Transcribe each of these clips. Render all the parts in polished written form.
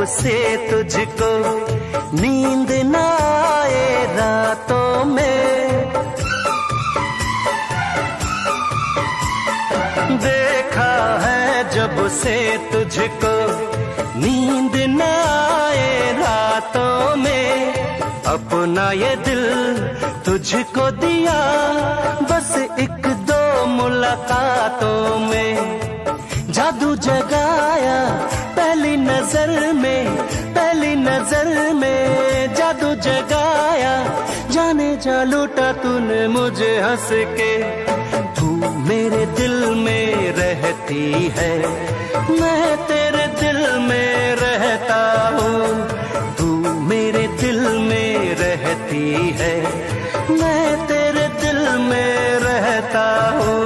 से तुझको नींद ना आए रातों में। देखा है जब से तुझको नींद ना आए रातों में, अपना ये दिल तुझको दिया बस एक दो मुलाकातों में। जादू जगाया पहली नजर में, पहली नजर में जादू जगाया। जाने जा लूटा तूने मुझे हंस के। तू मेरे दिल में रहती है, मैं तेरे दिल में रहता हूँ। तू मेरे दिल में रहती है, मैं तेरे दिल में रहता हूँ।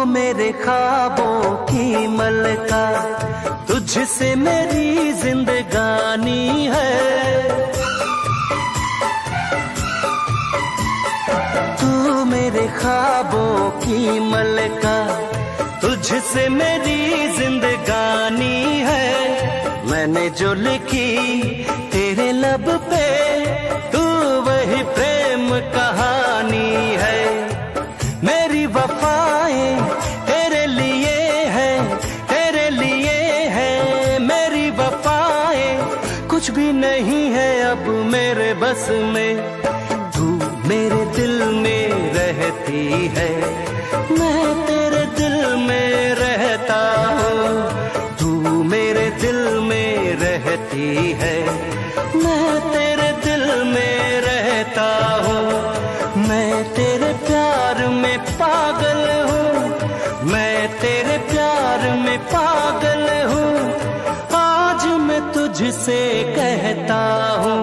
मेरे ख्वाबों की मलका, तुझसे मेरी जिंदगानी है। तू मेरे ख्वाबों की मलका, तुझसे मेरी जिंदगानी है। मैंने जो लिखी तेरे लब पे, तू वही प्रेम कहानी है। मेरी वफाएं तेरे लिए है, तेरे लिए है। मेरी वफाएं कुछ भी नहीं है अब मेरे बस में। तू मेरे दिल में रहती है, मैं तेरे दिल में रहता हूँ। तू मेरे दिल में रहती है, मैं तेरे दिल में रहता हूँ। मैं तेरे प्यार में पागल हूँ, मैं तेरे प्यार में पागल हूँ। आज मैं तुझसे कहता हूँ,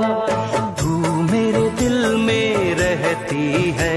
तू मेरे दिल में रहती है,